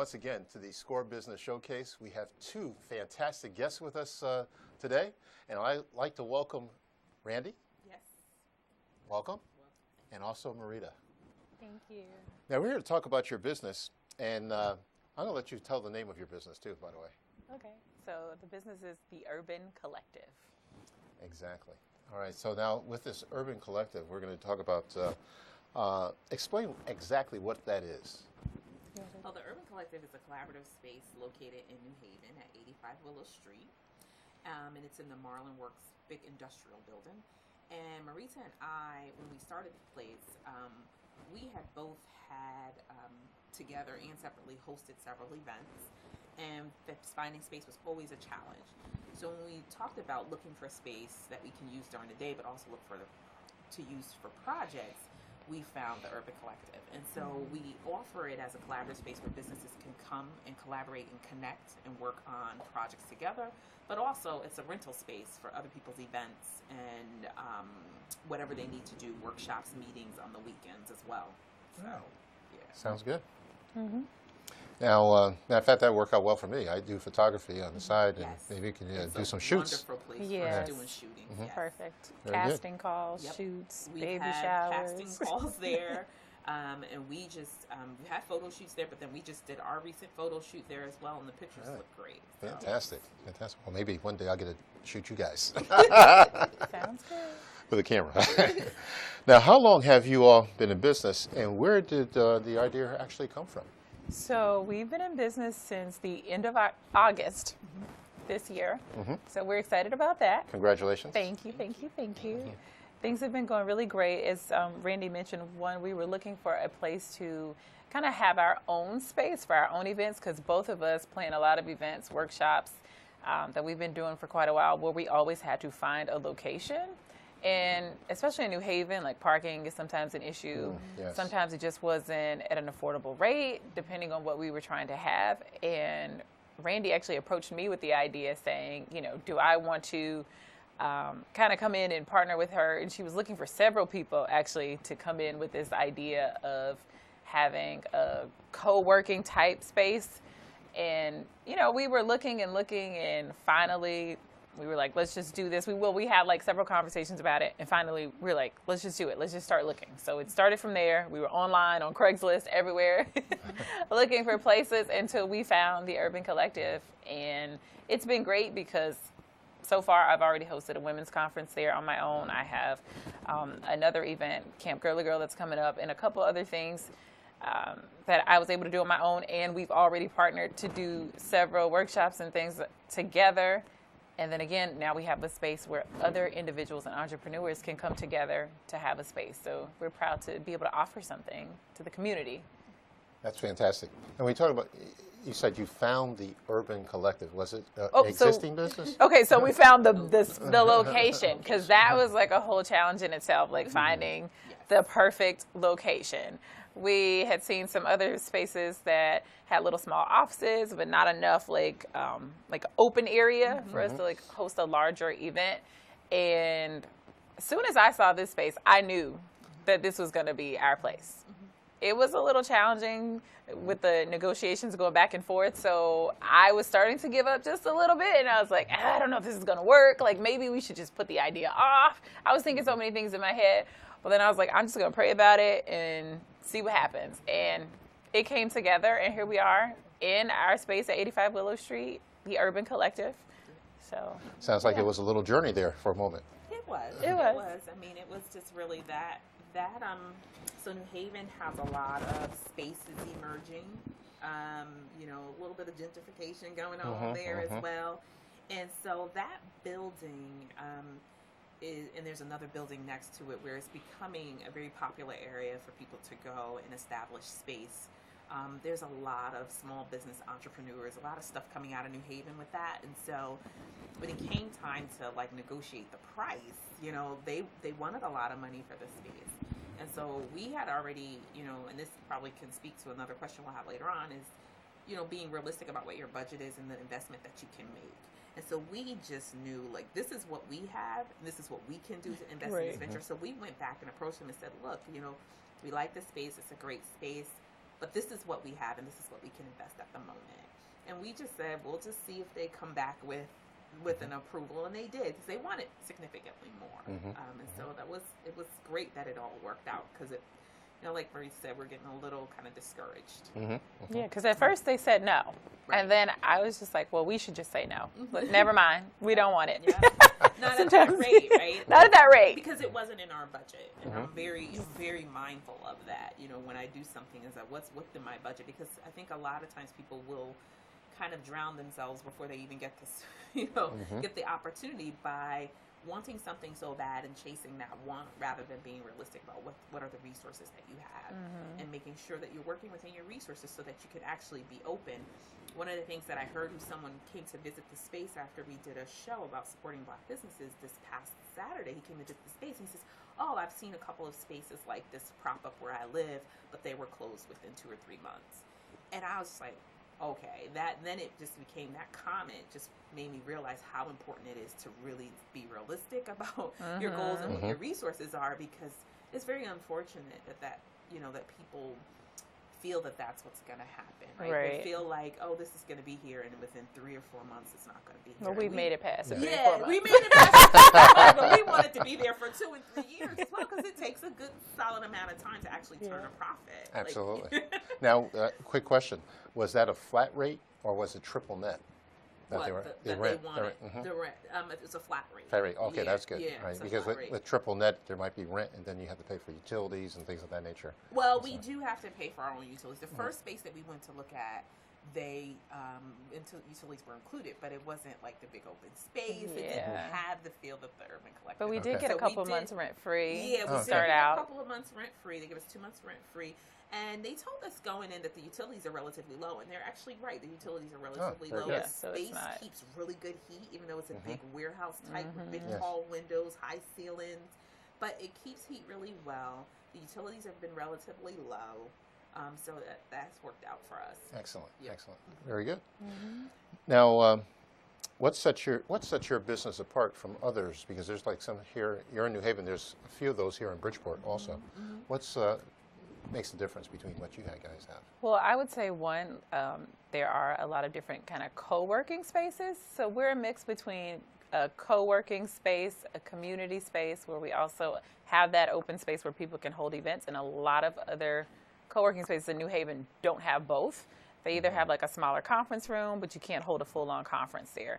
once again to the Score Business Showcase. We have two fantastic guests with us today, and I'd like to welcome Randy. Yes. Welcome. And also Merieta. Thank you. Now, we're here to talk about your business, and I'm going to let you tell the name of your business, too, by the way. Okay. So the business is the Urban Collective. Exactly. All right. So now, with this Urban Collective, we're going to talk about, explain exactly what that is. Well, the Urban Collective is a collaborative space located in New Haven at 85 Willow Street, and it's in the Marlin Works big industrial building. And Merieta and I, when we started the place, we had both had together and separately hosted several events, and finding space was always a challenge. So when we talked about looking for a space that we can use during the day, but also look for to use for projects, we found the Urban Collective. And so we offer it as a collaborative space where businesses can come and collaborate and connect and work on projects together, but also it's a rental space for other people's events and whatever they need to do, workshops, meetings on the weekends as well. So, yeah. Sounds good. Mm-hmm. Now, in fact, that worked out well for me. I do photography on the side, and Yes. maybe you can It's do a some shoots. wonderful place Yes. for doing shooting. Mhm. Yes. Perfect. Very Casting calls, Yep. shoots, We baby had showers. casting calls there, and we just we had photo shoots there. But then we just did our recent photo shoot there as well, and the pictures Really? look great. So. Fantastic. Fantastic. Well, maybe one day I'll get to shoot you guys Sounds good. with a camera. Now, how long have you all been in business, and where did the idea actually come from? So we've been in business since the end of August this year. Mhm. So we're excited about that. Congratulations. Thank you, thank you, thank you. Things have been going really great. As Randy mentioned, one, we were looking for a place to kind of have our own space for our own events, because both of us plan a lot of events, workshops that we've been doing for quite a while, where we always had to find a location. And especially in New Haven, like parking is sometimes an issue. Yes. Sometimes it just wasn't at an affordable rate, depending on what we were trying to have. And Randy actually approached me with the idea saying, do I want to kind of come in and partner with her? And she was looking for several people actually to come in with this idea of having a co-working type space. And, we were looking and finally we were like, let's just do this. We had like several conversations about it, and finally we were like, let's just do it. Let's just start looking. So it started from there. We were online, on Craigslist, everywhere, looking for places until we found the Urban Collective. And it's been great because so far I've already hosted a women's conference there on my own. I have another event, Camp Girly Girl, that's coming up, and a couple other things that I was able to do on my own. And we've already partnered to do several workshops and things together. And then again, now we have a space where other individuals and entrepreneurs can come together to have a space. So we're proud to be able to offer something to the community. That's fantastic. And we talked about, you said you found the Urban Collective. Was it an Oh, existing business? Okay, so we found the location, because that was like a whole challenge in itself, like finding the perfect location. We had seen some other spaces that had little small offices, but not enough like open area for us to like host a larger event. And as soon as I saw this space, I knew that this was going to be our place. It was a little challenging with the negotiations going back and forth, so I was starting to give up just a little bit, and I was like, I don't know if this is going to work. Like, maybe we should just put the idea off. I was thinking so many things in my head, but then I was like, I'm just going to pray about it and see what happens. And it came together, and here we are in our space at 85 Willow Street, the Urban Collective. So Sounds like it was a little journey there for a moment. It was. It was. I mean, it was just really that. So New Haven has a lot of spaces emerging. A little bit of gentrification going on there as well. And so that building and there's another building next to it where it's becoming a very popular area for people to go and establish space. There's a lot of small business entrepreneurs, a lot of stuff coming out of New Haven with that. And so when it came time to like negotiate the price, they wanted a lot of money for this space. And so we had already, and this probably can speak to another question we'll have later on, is, being realistic about what your budget is and the investment that you can make. And so we just knew, like, this is what we have, and this is what we can do to invest in this venture. So we went back and approached them and said, look, we like this space. It's a great space. but this is what we have and this is what we can invest at the moment. And we just said, we'll just see if they come back with an approval, and they did, because they wanted significantly more. And so it was great that it all worked out, because it, like Marie said, we're getting a little kind of discouraged. Yeah, because at first they said no, and then I was just like, well, we should just say no. But never mind, we don't want it. Not at that rate, right? Not at that rate, because it wasn't in our budget, and I'm very mindful of that. When I do something, is that what's within my budget? Because I think a lot of times people will kind of drown themselves before they even get this, get the opportunity by wanting something so bad and chasing that want rather than being realistic about what are the resources that you have, and making sure that you're working within your resources so that you can actually be open. One of the things that I heard when someone came to visit the space after we did a show about supporting Black businesses this past Saturday, he came to visit the space and he says, oh, I've seen a couple of spaces like this prop up where I live, but they were closed within 2 or 3 months. And I was like, okay, then it just became, that comment just made me realize how important it is to really be realistic about your goals and what your resources are, because it's very unfortunate that people feel that that's what's going to happen, right? They feel like, oh, this is going to be here, and within 3 or 4 months, it's not going to be here. Well, we've made it past it. Yeah, we made it past it, but we want it to be there for 2 and 3 years as well, because it takes a good, solid amount of time to actually turn a profit. Absolutely. Now, quick question: was that a flat rate or was it triple net? They wanted the rent. It's a flat rate. Flat rate. Okay, that's good. Yeah, right, because with triple net, there might be rent, and then you have to pay for utilities and things of that nature. Well, we do have to pay for our own utilities. The first space that we went to look at, utilities were included, but it wasn't like the big open space. It didn't have the feel of the Urban Collective. But we did get a couple months rent free. Yeah, we did get a couple of months rent free. They gave us 2 months rent free. And they told us going in that the utilities are relatively low, and they're actually right. The utilities are relatively low. Good. The space keeps really good heat, even though it's a big warehouse type with big tall windows, high ceilings. But it keeps heat really well. The utilities have been relatively low, so that's worked out for us. Excellent, excellent, very good. Now, what sets your business apart from others? Because there's like some here. You're in New Haven. There's a few of those here in Bridgeport also. What's makes the difference between what you guys have? Well, I would say one, there are a lot of different kind of co-working spaces. So we're a mix between a co-working space, a community space where we also have that open space where people can hold events, and a lot of other co-working spaces in New Haven don't have both. They either have like a smaller conference room, but you can't hold a full-on conference there.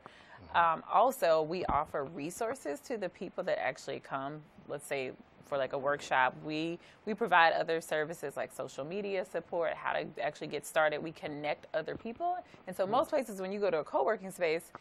Also, we offer resources to the people that actually come, let's say, for like a workshop. We provide other services like social media support, how to actually get started. We connect other people. And so most places when you go to a co-working space,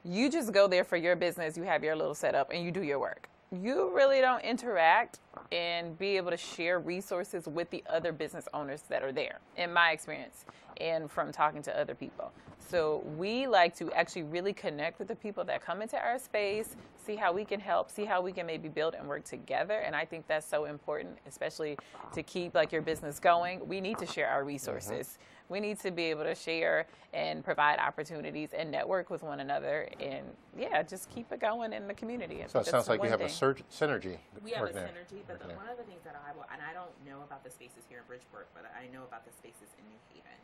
you just go there for your business, you have your little setup, and you do your work. You really don't interact and be able to share resources with the other business owners that are there, in my experience, and from talking to other people. So we like to actually really connect with the people that come into our space, see how we can help, see how we can maybe build and work together. And I think that's so important, especially to keep like your business going. We need to share our resources. We need to be able to share and provide opportunities and network with one another, and just keep it going in the community. So it sounds like you have a synergy. We have a synergy, but one of the things that I don't know about the spaces here in Bridgeport, but I know about the spaces in New Haven.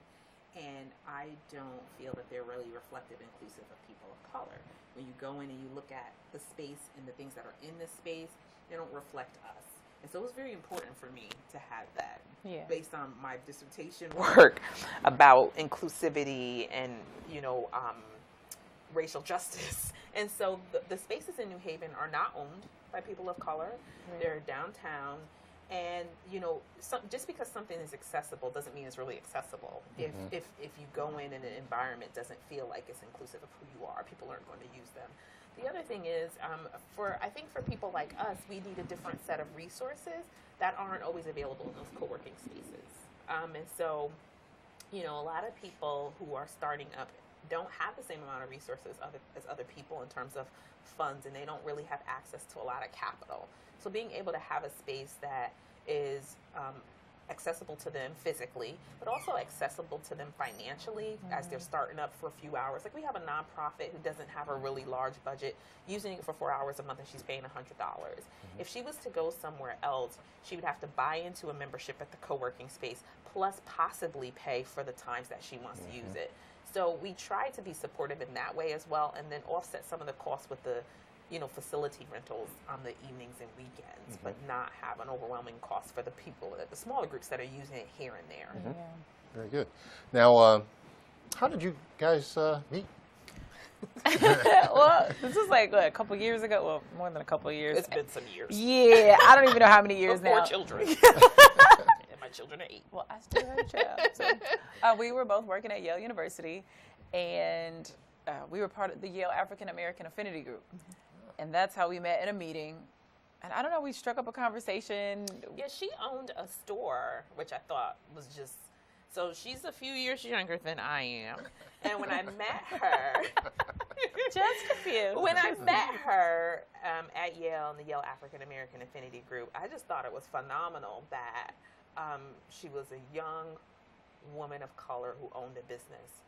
And I don't feel that they're really reflective, inclusive of people of color. When you go in and you look at the space and the things that are in this space, they don't reflect us. And so it was very important for me to have that based on my dissertation work about inclusivity and, racial justice. And so the spaces in New Haven are not owned by people of color. They're downtown. And, just because something is accessible doesn't mean it's really accessible. If you go in and an environment doesn't feel like it's inclusive of who you are, people aren't going to use them. The other thing is, I think for people like us, we need a different set of resources that aren't always available in those co-working spaces. And so, a lot of people who are starting up don't have the same amount of resources as other people in terms of funds, and they don't really have access to a lot of capital. So being able to have a space that is accessible to them physically, but also accessible to them financially as they're starting up for a few hours. Like we have a nonprofit who doesn't have a really large budget, using it for 4 hours a month, and she's paying $100. If she was to go somewhere else, she would have to buy into a membership at the co-working space, plus possibly pay for the times that she wants to use it. So we try to be supportive in that way as well, and then offset some of the costs with the facility rentals on the evenings and weekends, but not have an overwhelming cost for the people, the smaller groups that are using it here and there. Yeah. Very good. Now, how did you guys meet? Well, this was like what, a couple years ago. Well, more than a couple years. It's been some years. Yeah, I don't even know how many years Four now. children. And my children are 8. Well, I still have a child. So, we were both working at Yale University, and we were part of the Yale African American Affinity Group. And that's how we met in a meeting. And I don't know, we struck up a conversation. Yeah, she owned a store, which I thought was just, so she's a few years younger than I am. And when I met her, Just a few. when I met her at Yale in the Yale African American Affinity Group, I just thought it was phenomenal that she was a young woman of color who owned a business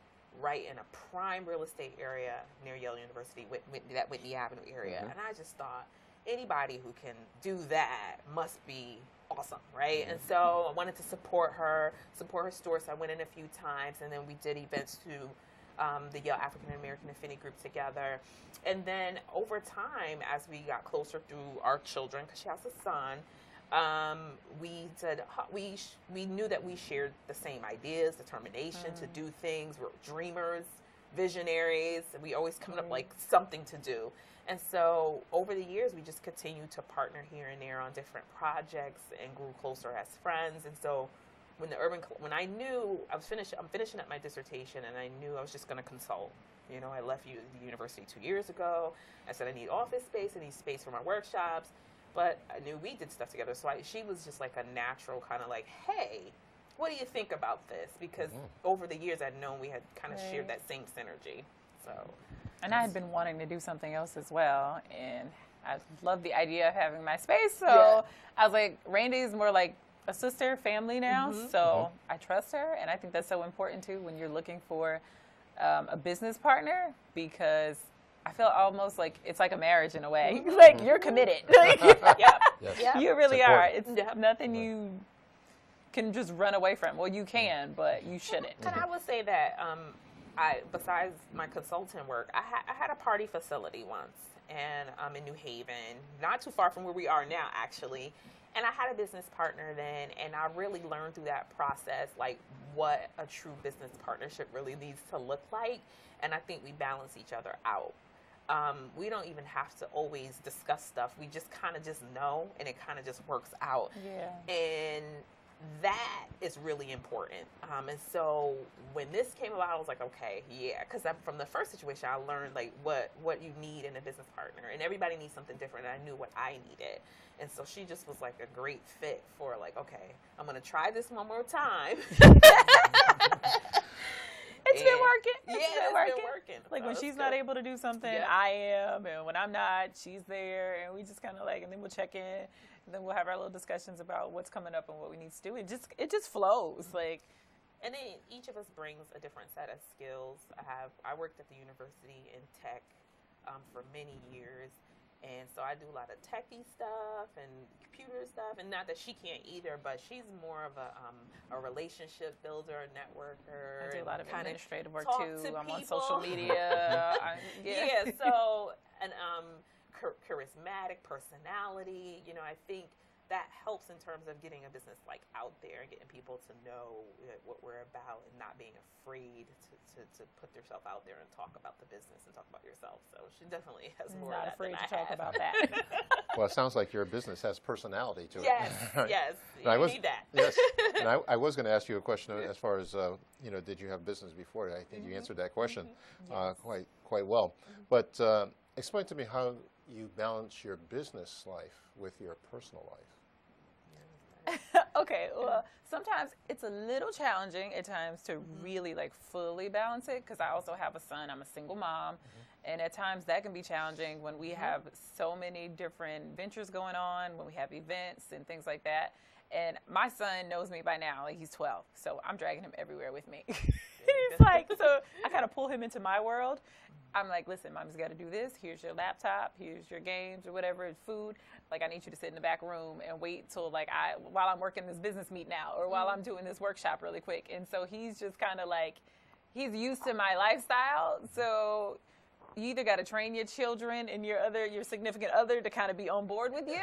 right in a prime real estate area near Yale University, that Whitney Avenue area. And I just thought, anybody who can do that must be awesome, right? And so I wanted to support her store. So I went in a few times, and then we did events to the Yale African American Affinity Group together. And then over time, as we got closer through our children, because she has a son, we said we knew that we shared the same ideas, determination to do things. We're dreamers, visionaries. We always coming up like something to do. And so over the years, we just continued to partner here and there on different projects and grew closer as friends. And so when I knew I'm finishing up my dissertation, and I knew I was just going to consult. I left the university 2 years ago. I said I need office space, I need space for my workshops. But I knew we did stuff together, so she was just like a natural kind of like, hey, what do you think about this? Because over the years, I'd known we had kind of shared that same synergy. So, And I had been wanting to do something else as well, and I love the idea of having my space. So I was like, Randy's more like a sister, family now. So I trust her, and I think that's so important too when you're looking for a business partner, because I feel almost like it's like a marriage in a way. Like you're committed. You really are. It's nothing you can just run away from. Well, you can, but you shouldn't. And I would say that besides my consultant work, I had a party facility once, and in New Haven, not too far from where we are now, actually. And I had a business partner then, and I really learned through that process, like what a true business partnership really needs to look like. And I think we balance each other out. We don't even have to always discuss stuff. We just kind of just know, and it kind of just works out. Yeah. And that is really important. And so when this came about, I was like, okay, yeah. Because from the first situation, I learned like what you need in a business partner. And everybody needs something different. And I knew what I needed. And so she just was like a great fit for like, okay, I'm going to try this one more time. It's been working. It's been working. Like So when it's she's good. not able to do something, I am. And when I'm not, she's there. And we just kind of like, and then we'll check in. And then we'll have our little discussions about what's coming up and what we need to do. It just flows. Like, And then each of us brings a different set of skills. I worked at the university in tech for many years. And so I do a lot of techie stuff and computer stuff. And not that she can't either, but she's more of a relationship builder, networker. I do a lot of administrative work too. I'm on people. social media. So an charismatic personality. I think that helps in terms of getting a business like out there and getting people to know what we're about and not being afraid to put yourself out there and talk about the business and talk about yourself. So she definitely has more Not of that afraid than to I talk have. about that. Well, it sounds like your business has personality to it. Yes. I You was- need that. Yes, and I was going to ask you a question as far as did you have business before? I think you answered that question quite well. But explain to me how you balance your business life with your personal life. Okay, well, sometimes it's a little challenging at times to really like fully balance it, because I also have a son. I'm a single mom, And at times that can be challenging when we have so many different ventures going on, when we have events and things like that. And my son knows me by now, like he's 12, so I'm dragging him everywhere with me. He's like, so I kind of pull him into my world. I'm like, listen, Mom's got to do this. Here's your laptop. Here's your games or whatever, food. Like, I need you to sit in the back room and wait till while I'm working this business meeting out or while I'm doing this workshop really quick. And so he's just kind of like, he's used to my lifestyle. So you either got to train your children and your significant other to kind of be on board with you.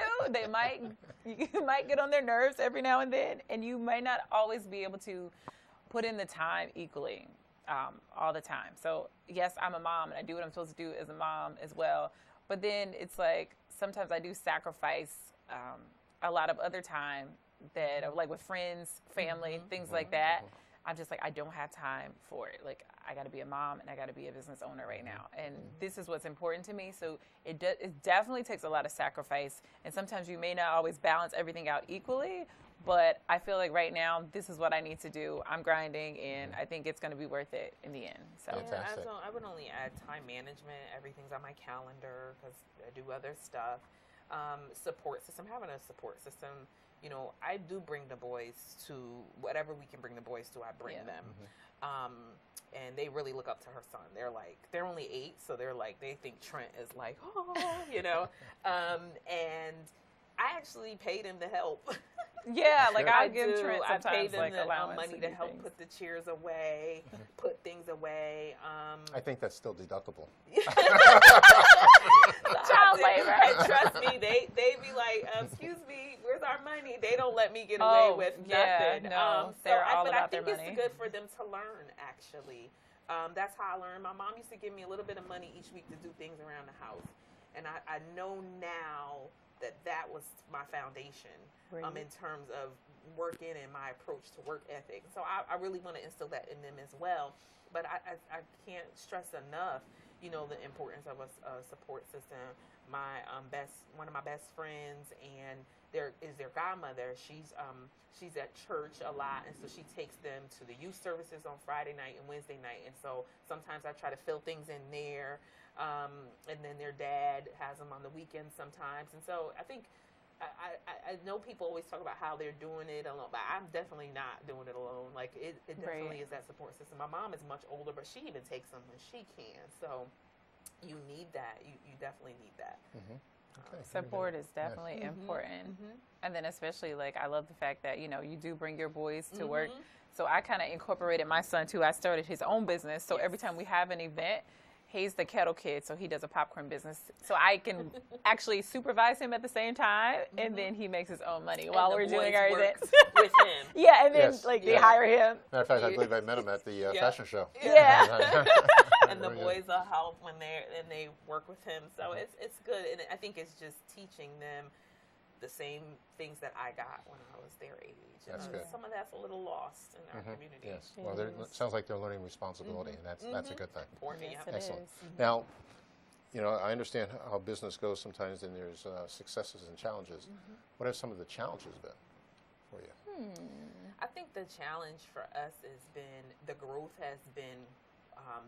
You might get on their nerves every now and then, and you might not always be able to put in the time equally all the time. So yes, I'm a mom and I do what I'm supposed to do as a mom as well. But then it's like sometimes I do sacrifice a lot of other time that, like with friends, family, things like that. I'm just like, I don't have time for it. Like, I got to be a mom and I got to be a business owner right now. And this is what's important to me. So it definitely takes a lot of sacrifice. And sometimes you may not always balance everything out equally. But I feel like right now, this is what I need to do. I'm grinding, and I think it's going to be worth it in the end. So Fantastic. I would only add time management. Everything's on my calendar because I do other stuff. Support system, having a support system. You know, I do bring the boys to whatever we can bring the boys to. I bring them, and they really look up to her son. They're only 8, so they think Trent is like, oh, you know, and I actually paid him to help. Yeah, like I give Trent I pay sometimes them like the allowance money to help put the chairs away, put things away. I think that's still deductible. Child labor. And trust me, they be like, excuse me, where's our money? They don't let me get away with nothing. No, they're all but about I think their money. it's good for them to learn, actually. That's how I learned. My mom used to give me a little bit of money each week to do things around the house. And I know now that was my foundation in terms of working and my approach to work ethic. So I really want to instill that in them as well. But I can't stress enough, you know, the importance of a support system. One of my best friends and their godmother. She's at church a lot, and so she takes them to the youth services on Friday night and Wednesday night. And so sometimes I try to fill things in there. And then their dad has them on the weekends sometimes. And so I think I know people always talk about how they're doing it alone, but I'm definitely not doing it alone. Like it definitely is that support system. My mom is much older, but she even takes them when she can. So you need that. You definitely need that. Okay. Support is definitely important. And then especially, like, I love the fact that, you know, you do bring your boys to work. So I kind of incorporated my son, too. I started his own business. So every time we have an event, he's the kettle kid, so he does a popcorn business. So I can actually supervise him at the same time, and then he makes his own money while we're doing our events. With him. Yeah, and then they hire him. Matter of fact, I believe I met him at the fashion show. Yeah. And the boys will help when they work with him. So it's good, and I think it's just teaching them the same things that I got when I was their age. That's good. Some of that's a little lost in our community. Yes. Well, it sounds like they're learning responsibility, and that's a good thing. Important. Yes, Yeah. it Excellent. is. Now, you know, I understand how business goes sometimes, and there's successes and challenges. What have some of the challenges been for you? I think the challenge for us has been the growth has been,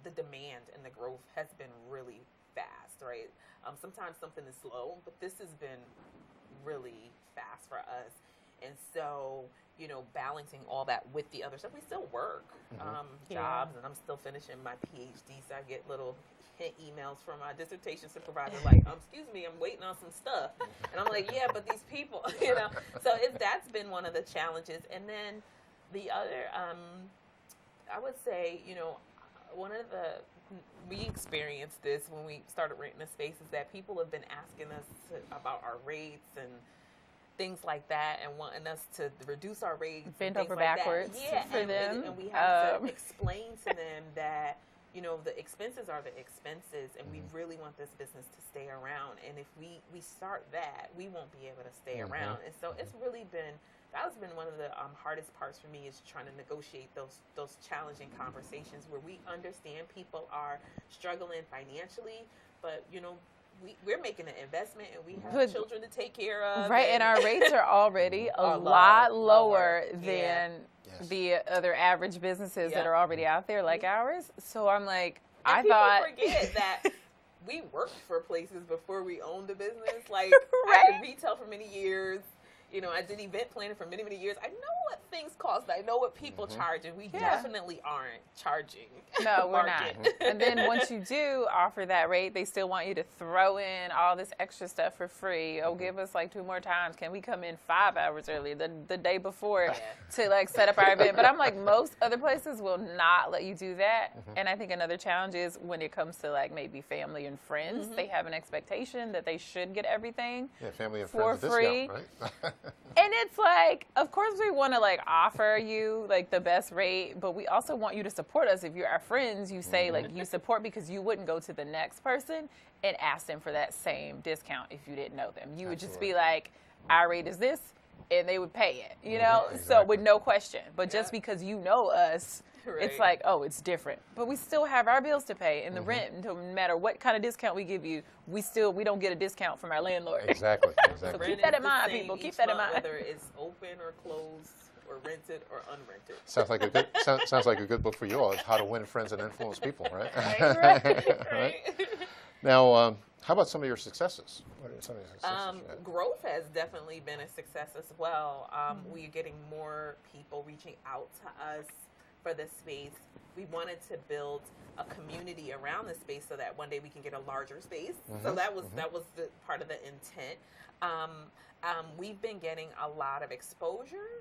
the demand and the growth has been really fast, right? Sometimes something is slow, but this has been really fast for us. And so, you know, balancing all that with the other stuff, we still work jobs, and I'm still finishing my PhD, so I get little hint emails from my dissertation supervisor like, excuse me, I'm waiting on some stuff. And I'm like, yeah, but these people, you know. So that's been one of the challenges. And then the other, I would say, you know, we experienced this when we started renting a space, is that people have been asking us about our rates and things like that, and wanting us to reduce our rates. Bend and things over like backwards for them. And we have to explain to them that, you know, the expenses are the expenses, and we really want this business to stay around. And if we start that, we won't be able to stay around. And so it's really been, that has been one of the hardest parts for me, is trying to negotiate those challenging conversations where we understand people are struggling financially, but, you know, we're making an investment, and we have children to take care of. Right, and our rates are already a lot lower than the other average businesses that are already out there like ours. So I'm like, and I thought. People forget that we worked for places before we owned a business. Like, Right. I did retail for many years. You know, I did event planning for many, many years. I know what things cost. I know what people charge, and we definitely aren't charging. No, we're market. not. And then once you do offer that rate, they still want you to throw in all this extra stuff for free. Oh, give us like 2 more times. Can we come in 5 hours early the day before to like set up our event? But I'm like, most other places will not let you do that. And I think another challenge is when it comes to like maybe family and friends, they have an expectation that they should get everything Yeah, family and for friends free. discount, right? And it's like, of course we want to like offer you like the best rate, but we also want you to support us. If you're our friends, you say like you support, because you wouldn't go to the next person and ask them for that same discount if you didn't know them. You would just be like, our rate is this, and they would pay it, you know? So exactly. with no question. But just because you know us, it's Right. like, oh, it's different. But we still have our bills to pay and the rent. No matter what kind of discount we give you, we don't get a discount from our landlord. Exactly. The Exactly. rent that is in the mind, same people. Keep each that in month, mind. Whether it's open or closed or rented or unrented. Sounds like a good sounds like a good book for you all. How to win friends and influence people, right? Right. Now, how about some of your successes? What are some of your successes? you had? Growth has definitely been a success as well. We're getting more people reaching out to us for this space. We wanted to build a community around the space so that one day we can get a larger space. So that was the part of the intent. We've been getting a lot of exposure,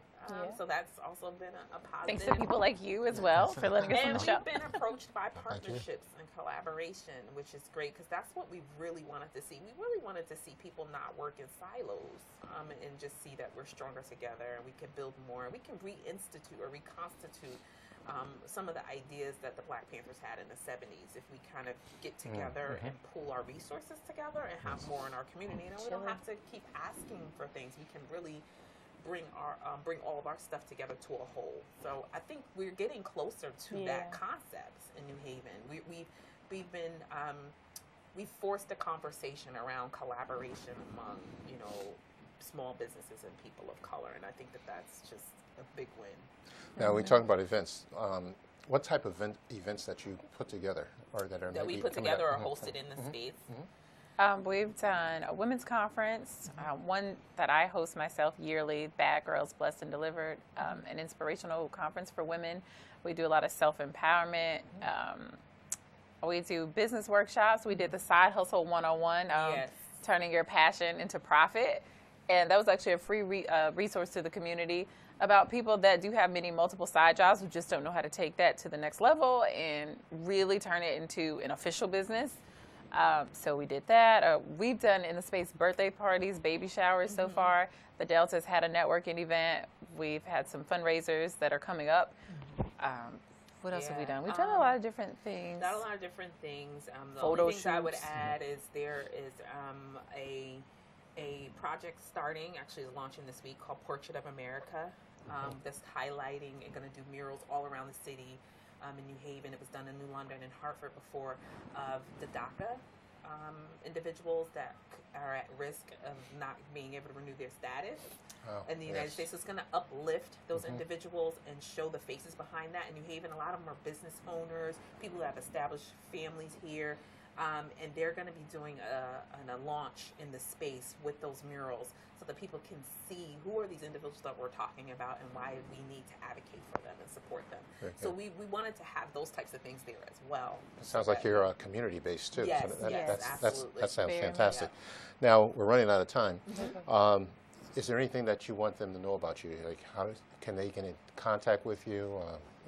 so that's also been a positive. Thanks to people like you as well for letting us on And the show. we've been approached by partnerships and collaboration, which is great because that's what we really wanted to see. We really wanted to see people not work in silos and just see that we're stronger together and we can build more. We can reinstitute or reconstitute some of the ideas that the Black Panthers had in the 70s if we kind of get together and pool our resources together and have more in our community. You know, we don't have to keep asking for things. We can really bring all of our stuff together to a whole. So I think we're getting closer to that concept in New Haven. We've forced a conversation around collaboration among, you know, small businesses and people of color, and I think that's just a big win. Now, we talk about events. What type of events that you put together or that are That we maybe put coming together up? or hosted in the States. We've done a women's conference, one that I host myself yearly, Bad Girls Blessed and Delivered, an inspirational conference for women. We do a lot of self-empowerment. We do business workshops. We did the Side Hustle 101, Yes. turning your passion into profit. And that was actually a free resource to the community about people that do have multiple side jobs who just don't know how to take that to the next level and really turn it into an official business. So we did that. We've done in the space birthday parties, baby showers so far. The Delta's had a networking event. We've had some fundraisers that are coming up. What else have we done? We've done a lot of different things. Done a lot of different things. The Photo only things I would shoots. add is there is a project starting, actually is launching this week, called Portrait of America. That's highlighting and going to do murals all around the city. In New Haven, it was done in New London and Hartford before, of the DACA individuals that are at risk of not being able to renew their status in the United States. So it's going to uplift those individuals and show the faces behind that. In New Haven, a lot of them are business owners, people that have established families here, and they're going to be doing a launch in the space with those murals so that people can see who are these individuals that we're talking about and why we need to advocate for them and support them. Very So good. we wanted to have those types of things there as well. It sounds like you're community-based, too. Yes, so yes, absolutely. That sounds Very fantastic. Now, we're running out of time. Is there anything that you want them to know about you? Like, can they get in contact with you?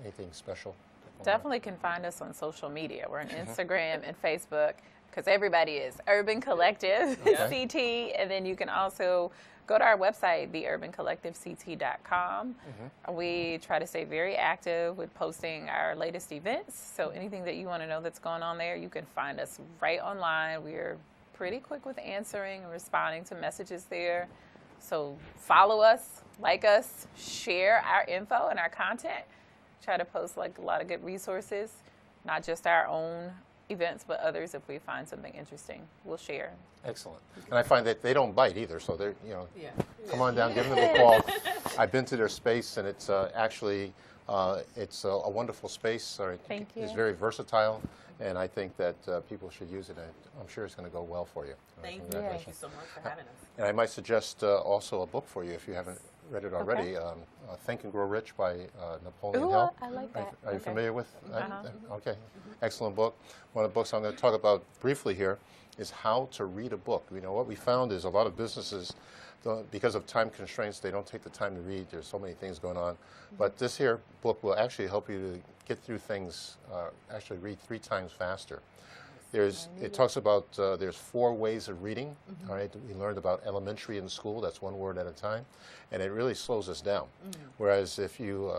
Anything special? Definitely can find us on social media. We're on Instagram and Facebook, because everybody is Urban Collective CT, and then you can also go to our website, theurbancollectivect.com. We try to stay very active with posting our latest events, so anything that you want to know that's going on there, you can find us right online. We're pretty quick with answering and responding to messages there. So follow us, like us, share our info and our content. Try to post like a lot of good resources, not just our own events, but others. If we find something interesting, we'll share. Excellent. And I find that they don't bite either, so they're, Yeah. come on down, give them a call. I've been to their space, and it's actually It's a wonderful space. Thank It's you. very versatile, and I think that people should use it. And I'm sure it's going to go well for you. Thank you. Congratulations. Thank you so much for having us. And I might suggest also a book for you if you haven't read it already. Think and Grow Rich by Napoleon Ooh, Hill. I like that. Are you Okay. familiar with that? Uh-huh. Okay. Excellent book. One of the books I'm going to talk about briefly here is how to read a book. What we found is a lot of businesses, because of time constraints, they don't take the time to read. There's so many things going on. But this here book will actually help you to get through things, actually read 3 times faster. It talks about there's 4 ways of reading. All right, we learned about elementary in school. That's 1 word at a time, and it really slows us down. Whereas if you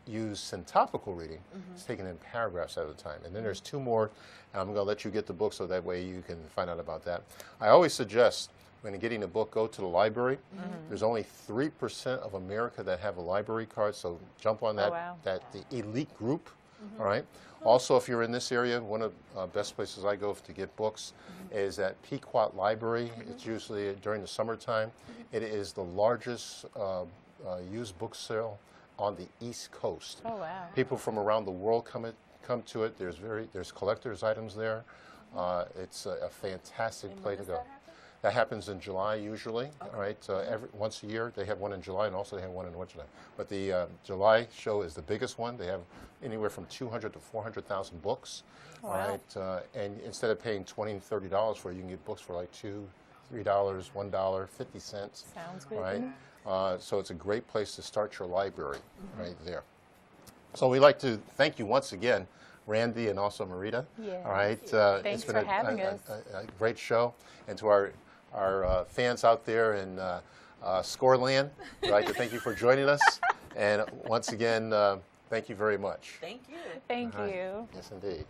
use syntopical reading, it's taken in paragraphs at a time. And then there's 2 more. And I'm going to let you get the book so that way you can find out about that. I always suggest when you're getting a book, go to the library. There's only 3% of America that have a library card, so jump on that, wow. the elite group. All right. Also, if you're in this area, one of the best places I go to get books is at Pequot Library. It's usually during the summertime. It is the largest used book sale on the East Coast. Oh, wow. People from around the world come to it. There's collector's items there. It's a fantastic place to go. That happens in July usually. All right, once a year they have one in July, and also they have one in winter. But the July show is the biggest one. They have anywhere from 200 to 400,000 books. Wow. All right, and instead of paying $20 and $30 for it, you can get books for like $2, $3, $1, 50 cents. Sounds good. All right, so it's a great place to start your library right there. So we'd like to thank you once again, Randy and also Merieta. Yeah. All right, Thanks it's been for having us. a great show, and to our fans out there in Scoreland, we'd like to thank you for joining us. And once again, thank you very much. Thank you. Thank All right. you. Yes, indeed.